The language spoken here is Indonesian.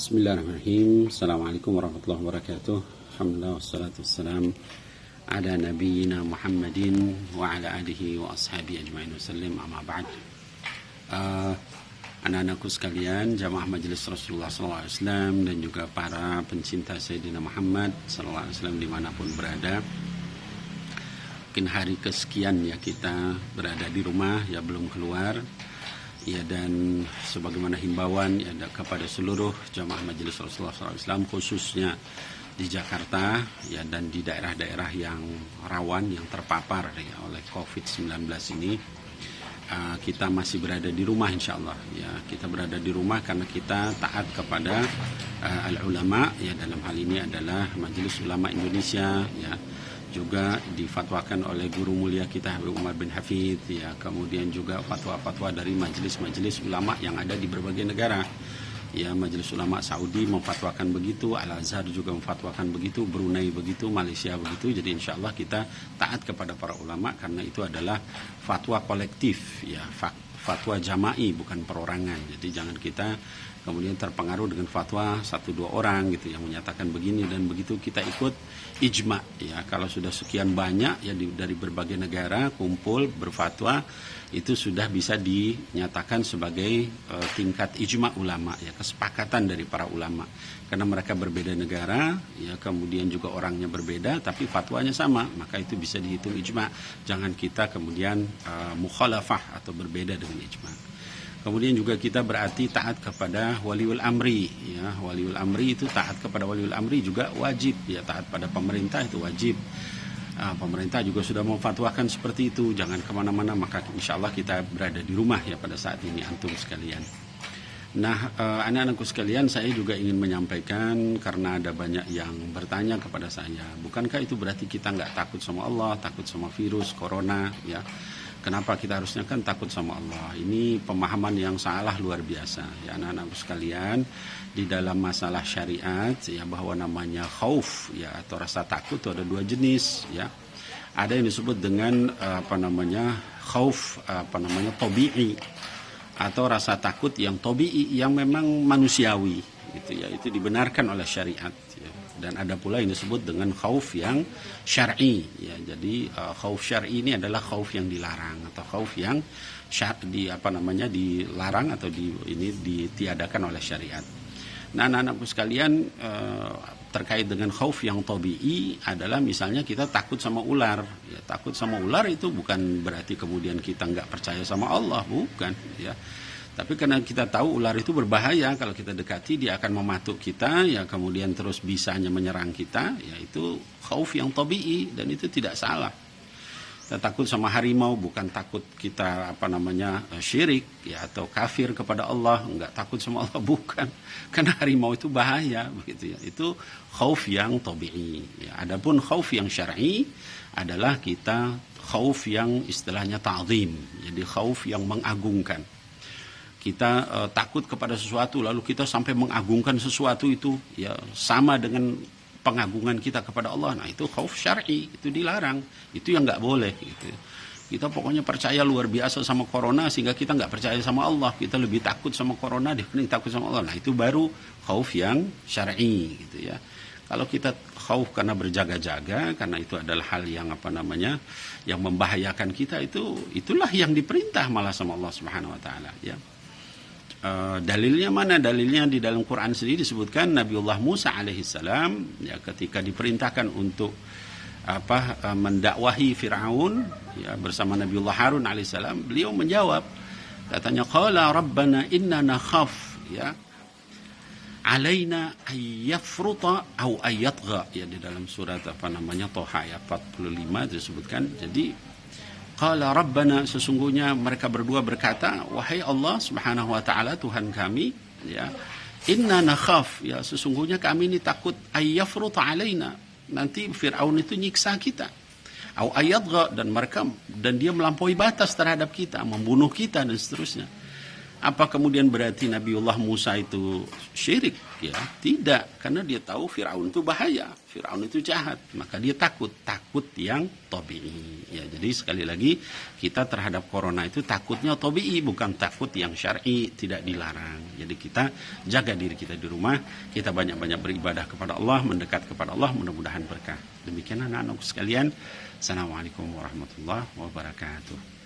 Bismillahirrahmanirrahim. Assalamualaikum warahmatullahi wabarakatuh. Alhamdulillah wassalatu wassalam ala nabiyyina Muhammadin wa ala alihi wa ashabihi ajma'in wasallim, amma ba'd. Anak-anakku sekalian, jamaah majelis Rasulullah SAW dan juga para pencinta Sayyidina Muhammad SAW dimanapun berada. Mungkin hari kesekian ya kita berada di rumah, ya belum keluar. Ya, dan sebagaimana himbauan ya kepada seluruh jamaah majelis Rasulullah SAW khususnya di Jakarta ya dan di daerah-daerah yang rawan yang terpapar ya oleh COVID-19 ini, kita masih berada di rumah insya Allah ya. Kita berada di rumah karena kita taat kepada al-ulama ya, dalam hal ini adalah Majelis Ulama Indonesia ya, juga difatwakan oleh guru mulia kita Habib Umar bin Hafidh ya, kemudian juga fatwa-fatwa dari majelis-majelis ulama yang ada di berbagai negara ya. Majelis Ulama Saudi memfatwakan begitu, Al-Azhar juga memfatwakan begitu, Brunei begitu, Malaysia begitu. Jadi insya Allah kita taat kepada para ulama karena itu adalah fatwa kolektif ya, fatwa jama'i bukan perorangan. Jadi jangan kita kemudian terpengaruh dengan fatwa 1-2 orang gitu yang menyatakan begini dan begitu, kita ikut ijma ya. Kalau sudah sekian banyak ya dari berbagai negara kumpul berfatwa, itu sudah bisa dinyatakan sebagai tingkat ijma ulama ya, kesepakatan dari para ulama. Karena mereka berbeda negara ya, kemudian juga orangnya berbeda tapi fatwanya sama, maka itu bisa dihitung ijma. Jangan kita kemudian mukhalafah atau berbeda dengan ijma. Kemudian juga kita berarti taat kepada waliul amri ya. Waliul amri itu taat kepada waliul amri juga wajib ya, taat pada pemerintah itu wajib. Pemerintah juga sudah memfatwakan seperti itu, jangan kemana-mana, maka insya Allah kita berada di rumah ya pada saat ini antum sekalian. Nah, anak-anakku sekalian, saya juga ingin menyampaikan karena ada banyak yang bertanya kepada saya, bukankah itu berarti kita nggak takut sama Allah, takut sama virus corona ya? Kenapa kita harusnya kan takut sama Allah? Ini pemahaman yang salah luar biasa ya anak-anakku sekalian. Di dalam masalah syariat ya, bahwa namanya khauf ya atau rasa takut itu ada 2 jenis ya. Ada yang disebut dengan khauf tabi'i atau rasa takut yang tabi'i yang memang manusiawi gitu ya. Itu dibenarkan oleh syariat ya. Dan ada pula yang disebut dengan khauf yang syar'i ya. Jadi khauf syar'i ini adalah khauf yang dilarang atau khauf yang dilarang atau ditiadakan oleh syariat. Nah, anak-anakku sekalian, terkait dengan khauf yang tabi'i adalah misalnya kita takut sama ular ya. Takut sama ular itu bukan berarti kemudian kita nggak percaya sama Allah, bukan ya. Tapi karena kita tahu ular itu berbahaya, kalau kita dekati dia akan mematuk kita ya, kemudian terus bisanya menyerang kita ya, itu khauf yang tabi'i dan itu tidak salah. Kita takut sama harimau bukan takut kita syirik ya atau kafir kepada Allah, enggak takut sama Allah, bukan. Karena harimau itu bahaya begitu ya. Itu khauf yang tabi'i ya. Adapun khauf yang syar'i adalah kita khauf yang istilahnya ta'zim. Jadi khauf yang mengagungkan. Kita takut kepada sesuatu lalu kita sampai mengagungkan sesuatu itu ya, sama dengan pengagungan kita kepada Allah. Nah, itu khauf syar'i, itu dilarang, itu yang nggak boleh gitu. Kita pokoknya percaya luar biasa sama corona sehingga kita nggak percaya sama Allah, kita lebih takut sama corona dibanding takut sama Allah. Nah, itu baru khauf yang syar'i gitu ya. Kalau kita khauf karena berjaga-jaga, karena itu adalah hal yang yang membahayakan kita, itulah yang diperintah malah sama Allah Subhanahu wa taala ya. Dalilnya mana? Dalilnya di dalam Quran sendiri disebutkan Nabiullah Musa alaihissalam ya, ketika diperintahkan untuk mendakwahi Fir'aun ya, bersama Nabiullah Harun alaihissalam, beliau menjawab, katanya qala rabbana inna nakhaf ya alaina ayyafruta au ayyatgha ya, di dalam surat Toha ayat 45 disebutkan. Jadi qala rabbana, sesungguhnya mereka berdua berkata, wahai Allah Subhanahu wa taala Tuhan kami ya, inna nakhaf ya, sesungguhnya kami ini takut ayyafruta alaina, nanti Fir'aun itu nyiksa kita, au ayyadgha, dan dia melampaui batas terhadap kita, membunuh kita dan seterusnya. Apa kemudian berarti Nabiullah Musa itu syirik? Ya, tidak, karena dia tahu Firaun itu bahaya, Firaun itu jahat, maka dia takut yang tabi'i. Ya, jadi sekali lagi kita terhadap corona itu takutnya tabi'i, bukan takut yang syar'i, tidak dilarang. Jadi kita jaga diri kita di rumah, kita banyak-banyak beribadah kepada Allah, mendekat kepada Allah, mudah-mudahan berkah. Demikian anak-anakku sekalian. Assalamualaikum warahmatullahi wabarakatuh.